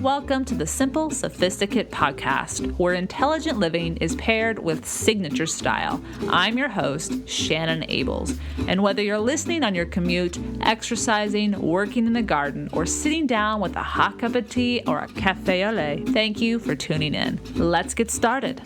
Welcome to the Simple Sophisticate podcast, where intelligent living is paired with signature style. I'm your host, Shannon Ables, and whether you're listening on your commute, exercising, working in the garden, or sitting down with a hot cup of tea or a cafe au lait, thank you for tuning in. Let's get started.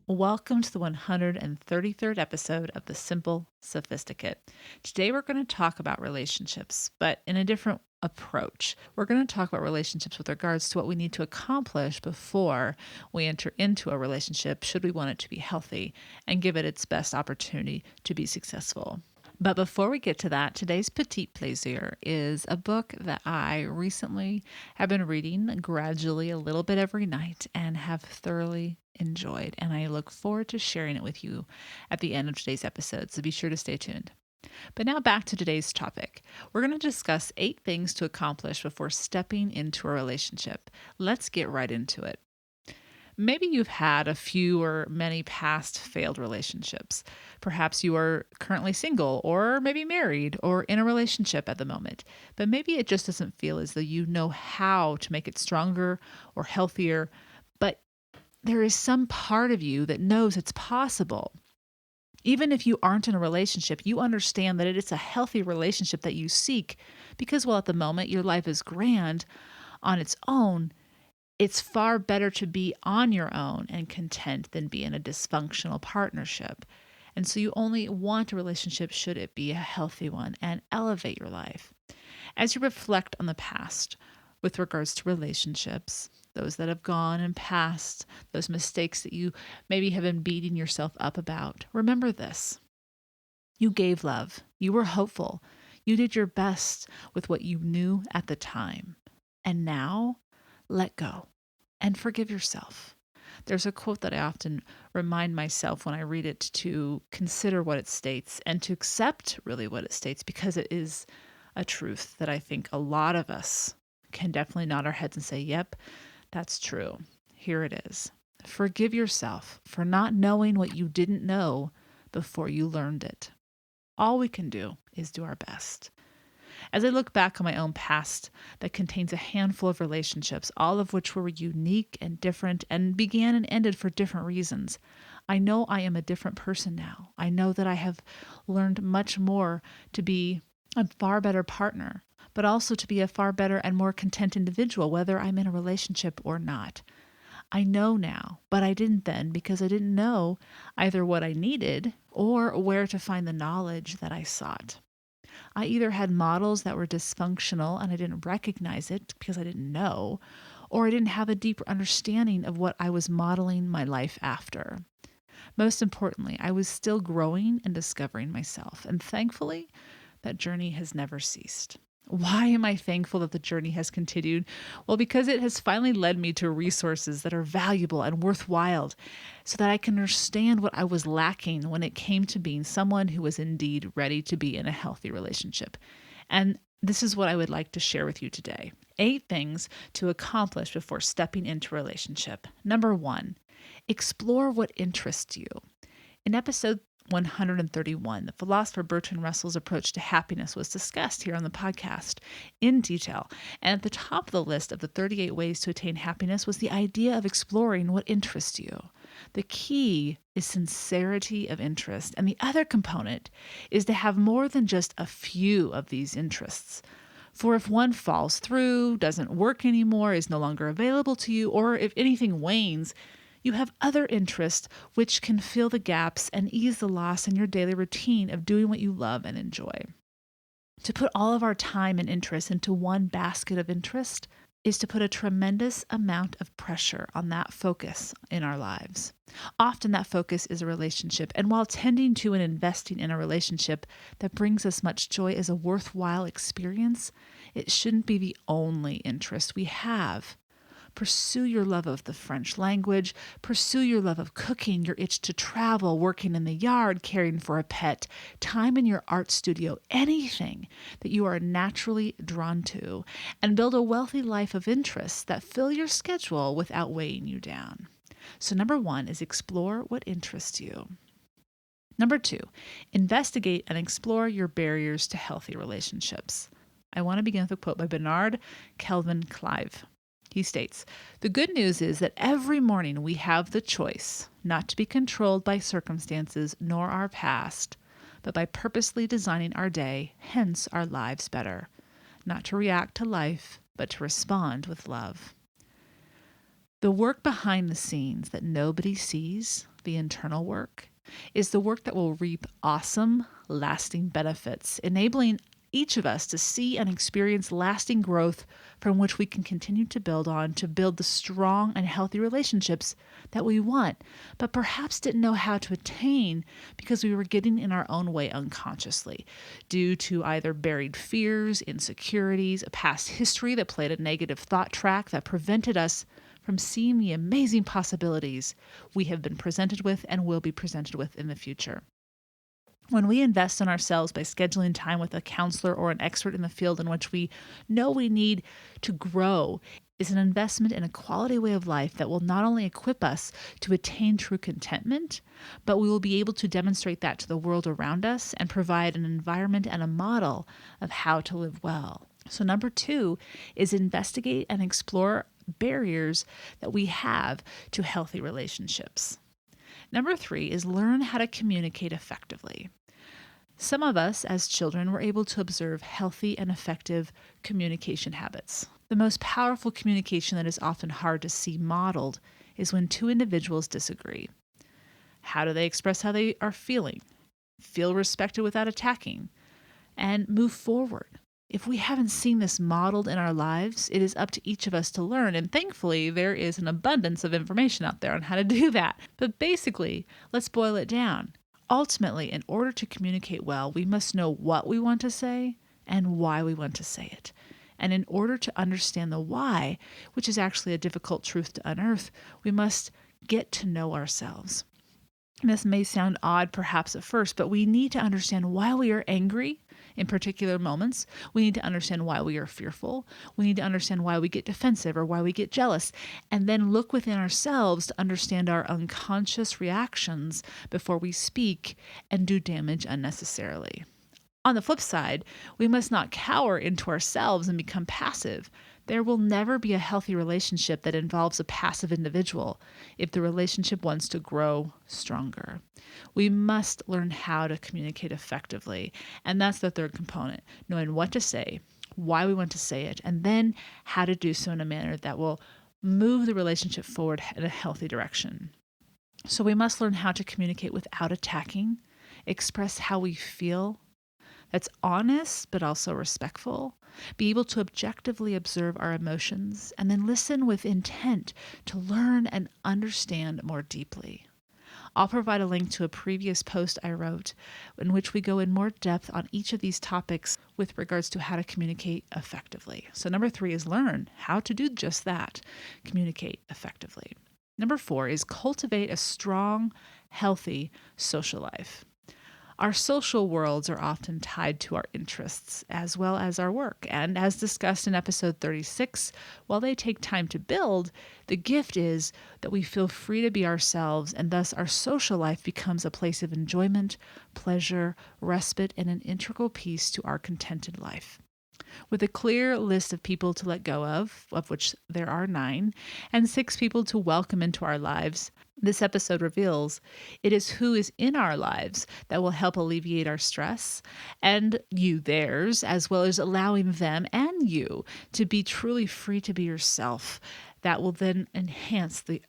Welcome to the 133rd episode of the Simple Sophisticate. Today we're going to talk about relationships, but in a different approach. We're going to talk about relationships with regards to what we need to accomplish before we enter into a relationship, should we want it to be healthy and give it its best opportunity to be successful. But before we get to that, today's petit plaisir is a book that I recently have been reading gradually a little bit every night and have thoroughly enjoyed. And I look forward to sharing it with you at the end of today's episode, so be sure to stay tuned. But now back to today's topic. We're going to discuss 8 things to accomplish before stepping into a relationship. Let's get right into it. Maybe you've had a few or many past failed relationships. Perhaps you are currently single or maybe married or in a relationship at the moment, but maybe it just doesn't feel as though you know how to make it stronger or healthier, but there is some part of you that knows it's possible. Even if you aren't in a relationship, you understand that it is a healthy relationship that you seek because, well, at the moment, your life is grand on its own. It's far better to be on your own and content than be in a dysfunctional partnership. And so you only want a relationship should it be a healthy one and elevate your life. As you reflect on the past with regards to relationships, those that have gone and passed, those mistakes that you maybe have been beating yourself up about, remember this. You gave love. You were hopeful. You did your best with what you knew at the time. And now, let go and forgive yourself. There's a quote that I often remind myself when I read it to consider what it states and to accept really what it states, because it is a truth that I think a lot of us can definitely nod our heads and say, yep, that's true. Here it is. Forgive yourself for not knowing what you didn't know before you learned it. All we can do is do our best. As I look back on my own past that contains a handful of relationships, all of which were unique and different and began and ended for different reasons, I know I am a different person now. I know that I have learned much more to be a far better partner, but also to be a far better and more content individual, whether I'm in a relationship or not. I know now, but I didn't then because I didn't know either what I needed or where to find the knowledge that I sought. I either had models that were dysfunctional and I didn't recognize it because I didn't know, or I didn't have a deeper understanding of what I was modeling my life after. Most importantly, I was still growing and discovering myself, and thankfully, that journey has never ceased. Why am I thankful that the journey has continued? Well, because it has finally led me to resources that are valuable and worthwhile so that I can understand what I was lacking when it came to being someone who was indeed ready to be in a healthy relationship. And this is what I would like to share with you today. 8 things to accomplish before stepping into a relationship. Number 1, explore what interests you. In episode 131, the philosopher Bertrand Russell's approach to happiness was discussed here on the podcast in detail. And at the top of the list of the 38 ways to attain happiness was the idea of exploring what interests you. The key is sincerity of interest, and the other component is to have more than just a few of these interests. For if one falls through, doesn't work anymore, is no longer available to you, or if anything wanes, you have other interests which can fill the gaps and ease the loss in your daily routine of doing what you love and enjoy. To put all of our time and interest into one basket of interest is to put a tremendous amount of pressure on that focus in our lives. Often that focus is a relationship, and while tending to and investing in a relationship that brings us much joy is a worthwhile experience, it shouldn't be the only interest we have. Pursue your love of the French language. Pursue your love of cooking, your itch to travel, working in the yard, caring for a pet, time in your art studio, anything that you are naturally drawn to, and build a wealthy life of interests that fill your schedule without weighing you down. So number 1 is explore what interests you. Number 2, investigate and explore your barriers to healthy relationships. I want to begin with a quote by Bernard Kelvin Clive. He states, "The good news is that every morning we have the choice not to be controlled by circumstances nor our past, but by purposely designing our day, hence our lives better. Not to react to life, but to respond with love." The work behind the scenes that nobody sees, the internal work, is the work that will reap awesome, lasting benefits, enabling each of us to see and experience lasting growth from which we can continue to build on to build the strong and healthy relationships that we want, but perhaps didn't know how to attain because we were getting in our own way unconsciously due to either buried fears, insecurities, a past history that played a negative thought track that prevented us from seeing the amazing possibilities we have been presented with and will be presented with in the future. When we invest in ourselves by scheduling time with a counselor or an expert in the field in which we know we need to grow, is an investment in a quality way of life that will not only equip us to attain true contentment, but we will be able to demonstrate that to the world around us and provide an environment and a model of how to live well. So number 2 is investigate and explore barriers that we have to healthy relationships. Number 3 is learn how to communicate effectively. Some of us, as children, were able to observe healthy and effective communication habits. The most powerful communication that is often hard to see modeled is when two individuals disagree. How do they express how they are feeling? Feel respected without attacking, and move forward. If we haven't seen this modeled in our lives, it is up to each of us to learn. And thankfully, there is an abundance of information out there on how to do that. But basically, let's boil it down. Ultimately, in order to communicate well, we must know what we want to say and why we want to say it. And in order to understand the why, which is actually a difficult truth to unearth, we must get to know ourselves. And this may sound odd perhaps at first, but we need to understand why we are angry in particular moments. We need to understand why we are fearful. We need to understand why we get defensive or why we get jealous, and then look within ourselves to understand our unconscious reactions before we speak and do damage unnecessarily. On the flip side, we must not cower into ourselves and become passive. There will never be a healthy relationship that involves a passive individual if the relationship wants to grow stronger. We must learn how to communicate effectively, and that's the third component, knowing what to say, why we want to say it, and then how to do so in a manner that will move the relationship forward in a healthy direction. So we must learn how to communicate without attacking, express how we feel, that's honest but also respectful, be able to objectively observe our emotions, and then listen with intent to learn and understand more deeply. I'll provide a link to a previous post I wrote in which we go in more depth on each of these topics with regards to how to communicate effectively. So number 3 is learn how to do just that, communicate effectively. Number 4 is cultivate a strong, healthy social life. Our social worlds are often tied to our interests as well as our work. And as discussed in episode 36, while they take time to build, the gift is that we feel free to be ourselves, and thus our social life becomes a place of enjoyment, pleasure, respite, and an integral piece to our contented life. With a clear list of people to let go of which there are 9, and 6 people to welcome into our lives, this episode reveals it is who is in our lives that will help alleviate our stress and you theirs, as well as allowing them and you to be truly free to be yourself. That will then enhance the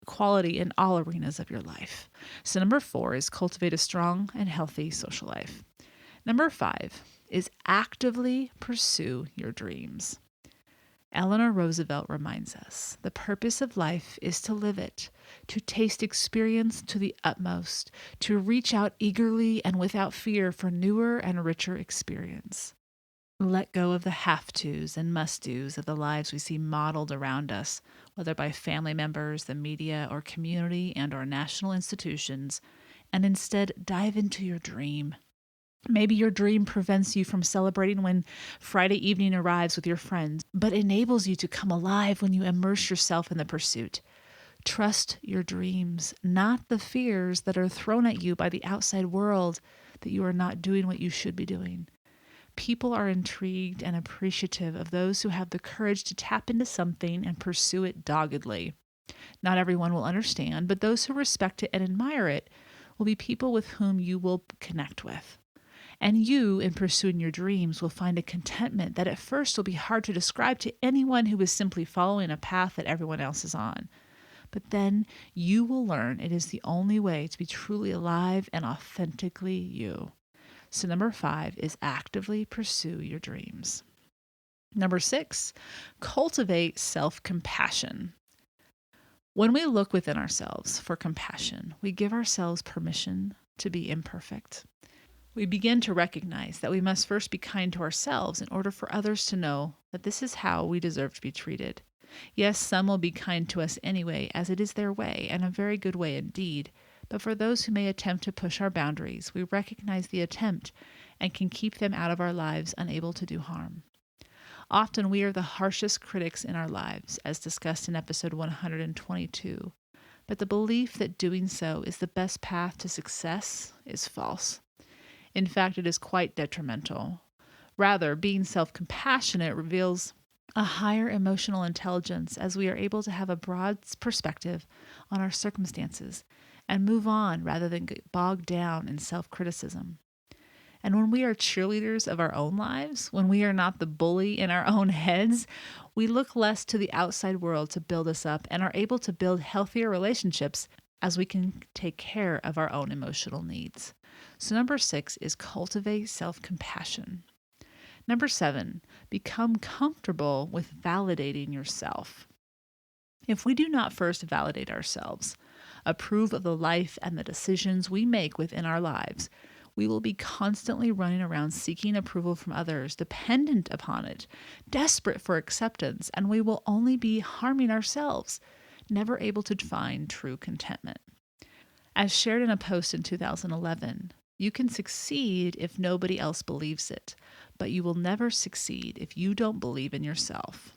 quality in all arenas of your life. So number 4 is cultivate a strong and healthy social life. Number 5 is actively pursue your dreams. Eleanor Roosevelt reminds us, the purpose of life is to live it, to taste experience to the utmost, to reach out eagerly and without fear for newer and richer experience. Let go of the have-tos and must-dos of the lives we see modeled around us, whether by family members, the media, or community and/or national institutions, and instead dive into your dream. Maybe your dream prevents you from celebrating when Friday evening arrives with your friends, but enables you to come alive when you immerse yourself in the pursuit. Trust your dreams, not the fears that are thrown at you by the outside world that you are not doing what you should be doing. People are intrigued and appreciative of those who have the courage to tap into something and pursue it doggedly. Not everyone will understand, but those who respect it and admire it will be people with whom you will connect with. And you, in pursuing your dreams, will find a contentment that at first will be hard to describe to anyone who is simply following a path that everyone else is on. But then you will learn it is the only way to be truly alive and authentically you. So, number 5 is actively pursue your dreams. Number 6, cultivate self-compassion. When we look within ourselves for compassion, we give ourselves permission to be imperfect. We begin to recognize that we must first be kind to ourselves in order for others to know that this is how we deserve to be treated. Yes, some will be kind to us anyway, as it is their way, and a very good way indeed. But for those who may attempt to push our boundaries, we recognize the attempt and can keep them out of our lives, unable to do harm. Often we are the harshest critics in our lives, as discussed in episode 122. But the belief that doing so is the best path to success is false. In fact, it is quite detrimental. Rather, being self-compassionate reveals a higher emotional intelligence, as we are able to have a broad perspective on our circumstances and move on rather than get bogged down in self-criticism. And when we are cheerleaders of our own lives, when we are not the bully in our own heads, we look less to the outside world to build us up and are able to build healthier relationships as we can take care of our own emotional needs. So number 6 is cultivate self-compassion. Number 7, become comfortable with validating yourself. If we do not first validate ourselves, approve of the life and the decisions we make within our lives, we will be constantly running around seeking approval from others, dependent upon it, desperate for acceptance, and we will only be harming ourselves, never able to find true contentment. As shared in a post in 2011, you can succeed if nobody else believes it, but you will never succeed if you don't believe in yourself.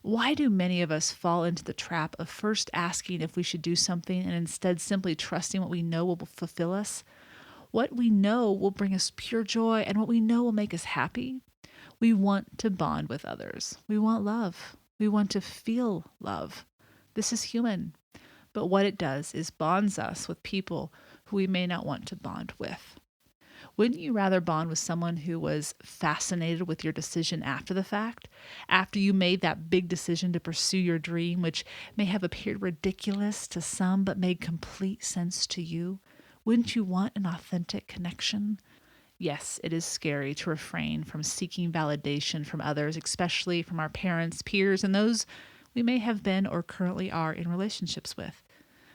Why do many of us fall into the trap of first asking if we should do something and instead simply trusting what we know will fulfill us? What we know will bring us pure joy and what we know will make us happy? We want to bond with others. We want love. We want to feel love. This is human. But what it does is bonds us with people who we may not want to bond with. Wouldn't you rather bond with someone who was fascinated with your decision after the fact? After you made that big decision to pursue your dream, which may have appeared ridiculous to some but made complete sense to you? Wouldn't you want an authentic connection? Yes, it is scary to refrain from seeking validation from others, especially from our parents, peers, and those we may have been or currently are in relationships with.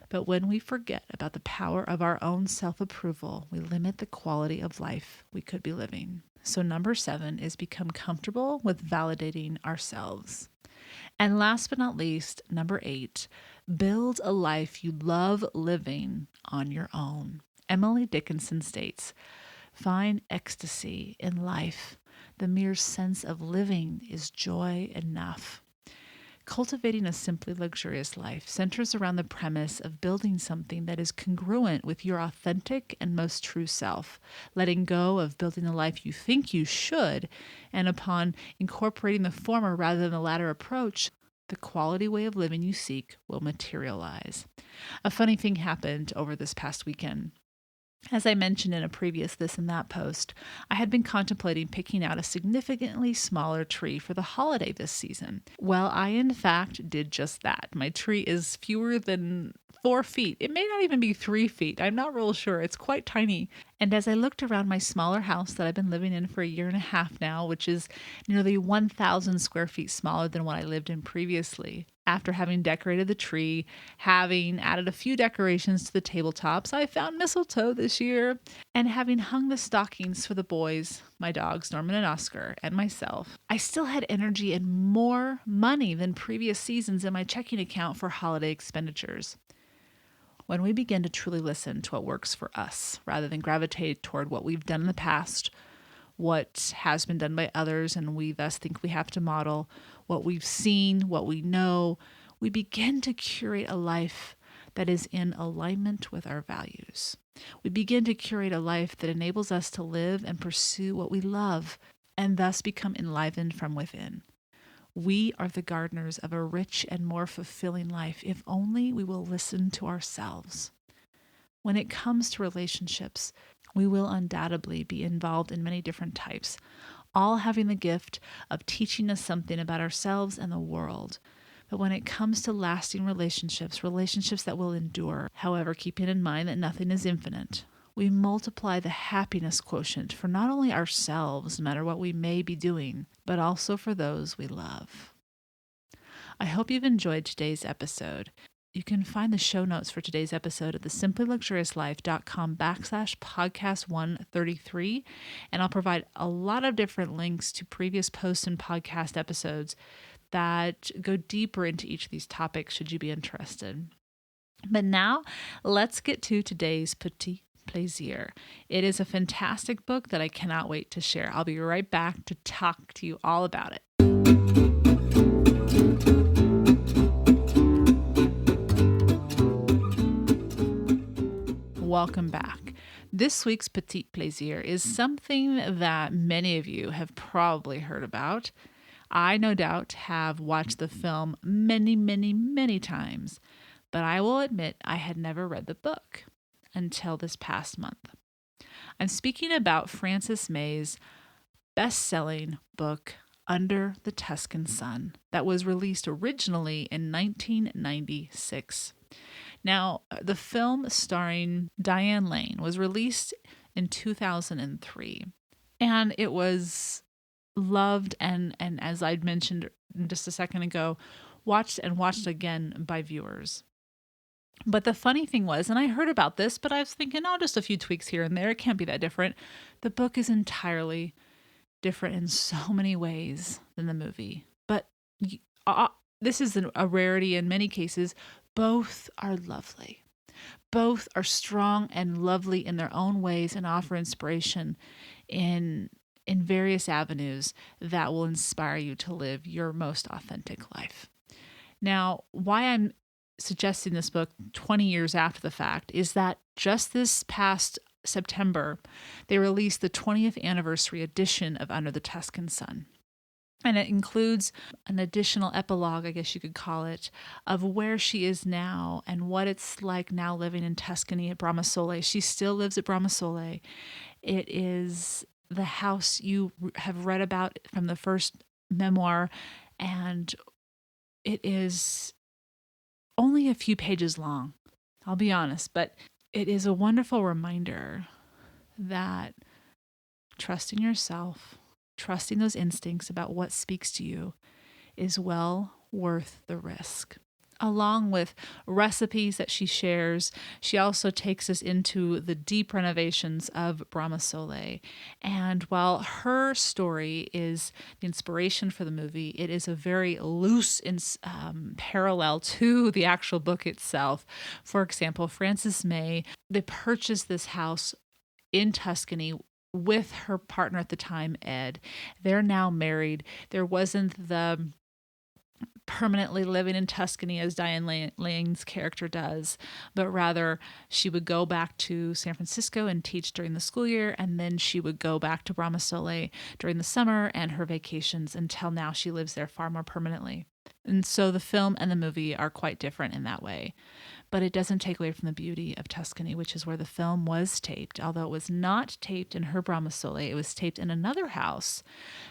But when we forget about the power of our own self-approval, we limit the quality of life we could be living. So number 7 is become comfortable with validating ourselves. And last but not least, number 8, build a life you love living on your own. Emily Dickinson states, find ecstasy in life. The mere sense of living is joy enough. Cultivating a simply luxurious life centers around the premise of building something that is congruent with your authentic and most true self, letting go of building the life you think you should, and upon incorporating the former rather than the latter approach, the quality way of living you seek will materialize. A funny thing happened over this past weekend. As I mentioned in a previous This and That post, I had been contemplating picking out a significantly smaller tree for the holiday this season. Well, I in fact did just that. My tree is fewer than 4 feet. It may not even be 3 feet. I'm not real sure. It's quite tiny. And as I looked around my smaller house that I've been living in for a year and a half now, which is nearly 1,000 square feet smaller than what I lived in previously, After having decorated the tree, having added a few decorations to the tabletops, I found mistletoe this year, and having hung the stockings for the boys, my dogs, Norman and Oscar, and myself, I still had energy and more money than previous seasons in my checking account for holiday expenditures. When we begin to truly listen to what works for us, rather than gravitate toward what we've done in the past, what has been done by others, and we thus think we have to model, what we've seen, what we know, we begin to curate a life that is in alignment with our values. We begin to curate a life that enables us to live and pursue what we love, and thus become enlivened from within. We are the gardeners of a rich and more fulfilling life if only we will listen to ourselves. When it comes to relationships, we will undoubtedly be involved in many different types, all having the gift of teaching us something about ourselves and the world. But when it comes to lasting relationships, relationships that will endure, however, keeping in mind that nothing is infinite, we multiply the happiness quotient for not only ourselves, no matter what we may be doing, but also for those we love. I hope you've enjoyed today's episode. You can find the show notes for today's episode at thesimplyluxuriouslife.com/podcast 133, and I'll provide a lot of different links to previous posts and podcast episodes that go deeper into each of these topics should you be interested. But now, let's get to today's petit plaisir. It is a fantastic book that I cannot wait to share. I'll be right back to talk to you all about it. Welcome back. This week's petit plaisir is something that many of you have probably heard about. I no doubt have watched the film many, many, many times, but I will admit I had never read the book until this past month. I'm speaking about Frances May's best-selling book, Under the Tuscan Sun, that was released originally in 1996. Now, the film starring Diane Lane was released in 2003, and it was loved and as I'd mentioned just a second ago, watched again by viewers. But the funny thing was, and I heard about this, but I was thinking, oh, just a few tweaks here and there. It can't be that different. The book is entirely different in so many ways than the movie. But this is a rarity in many cases. Both are lovely. Both are strong and lovely in their own ways and offer inspiration in various avenues that will inspire you to live your most authentic life. Now, why I'm suggesting this book 20 years after the fact is that just this past September, they released the 20th anniversary edition of Under the Tuscan Sun. And it includes an additional epilogue, I guess you could call it, of where she is now and what it's like now living in Tuscany at Bramasole. She still lives at Bramasole. It is the house you have read about from the first memoir, and it is only a few pages long, I'll be honest, but it is a wonderful reminder that trusting yourself, trusting those instincts about what speaks to you is well worth the risk. Along with recipes that she shares, she also takes us into the deep renovations of Bramasole. And while her story is the inspiration for the movie, it is a very loose parallel to the actual book itself. For example, Frances May, they purchased this house in Tuscany with her partner at the time, Ed. They're now married. There wasn't the permanently living in Tuscany as Diane Lane's character does, but rather she would go back to San Francisco and teach during the school year, and then she would go back to Bramasole during the summer and her vacations until now she lives there far more permanently. And so the film and the movie are quite different in that way. But it doesn't take away from the beauty of Tuscany, which is where the film was taped. Although it was not taped in her Bramasole, it was taped in another house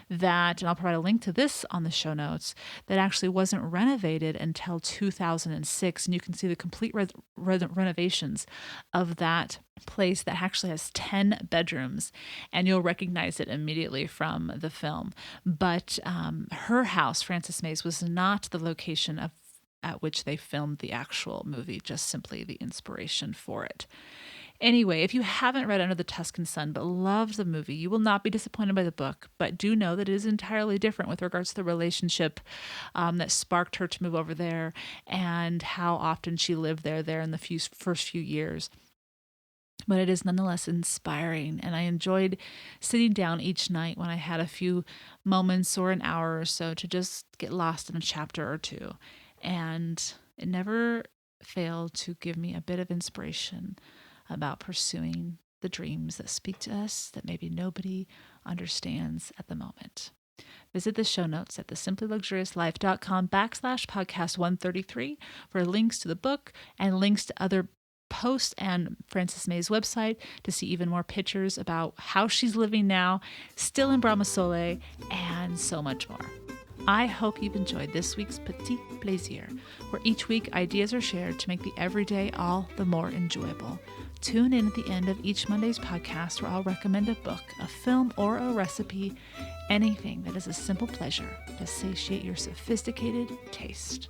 that, and I'll provide a link to this on the show notes, that actually wasn't renovated until 2006. And you can see the complete renovations of that place that actually has 10 bedrooms, and you'll recognize it immediately from the film. But her house, Frances May's, was not the location of at which they filmed the actual movie, just simply the inspiration for it. Anyway, if you haven't read Under the Tuscan Sun but loved the movie, you will not be disappointed by the book, but do know that it is entirely different with regards to the relationship that sparked her to move over there and how often she lived there in the first few years. But it is nonetheless inspiring, and I enjoyed sitting down each night when I had a few moments or an hour or so to just get lost in a chapter or two. And it never failed to give me a bit of inspiration about pursuing the dreams that speak to us that maybe nobody understands at the moment. Visit the show notes at thesimplyluxuriouslife.com/podcast 133 for links to the book and links to other posts and Frances May's website to see even more pictures about how she's living now, still in Brahma Sole, and so much more. I hope you've enjoyed this week's Petit Plaisir, where each week ideas are shared to make the everyday all the more enjoyable. Tune in at the end of each Monday's podcast where I'll recommend a book, a film, or a recipe, anything that is a simple pleasure to satiate your sophisticated taste.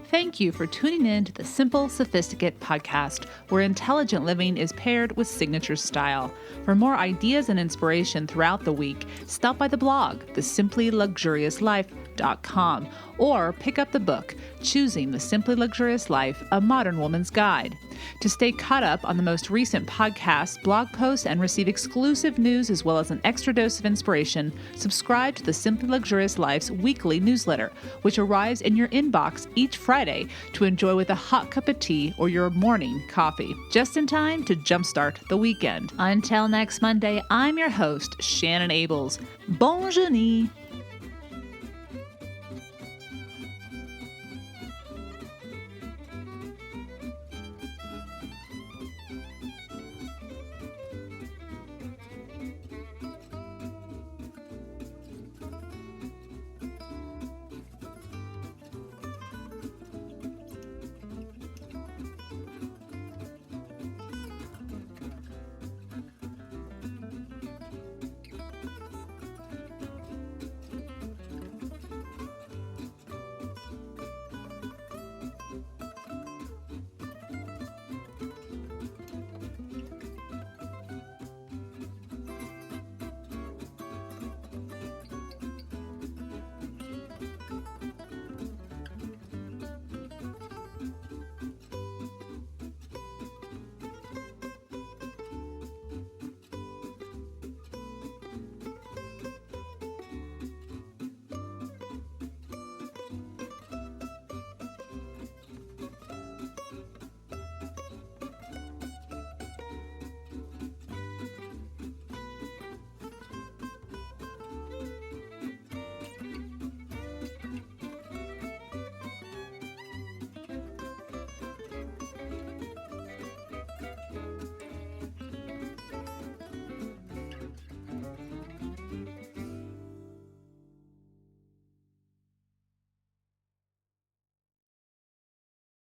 Thank you for tuning in to the Simple Sophisticate podcast, where intelligent living is paired with signature style. For more ideas and inspiration throughout the week, stop by the blog, thesimplyluxuriouslife.com, or pick up the book, Choosing the Simply Luxurious Life, A Modern Woman's Guide. To stay caught up on the most recent podcasts, blog posts, and receive exclusive news as well as an extra dose of inspiration, subscribe to the Simply Luxurious Life's weekly newsletter, which arrives in your inbox each Friday to enjoy with a hot cup of tea or your morning coffee, just in time to jumpstart the weekend. Until next Monday, I'm your host, Shannon Ables. Bonne journée!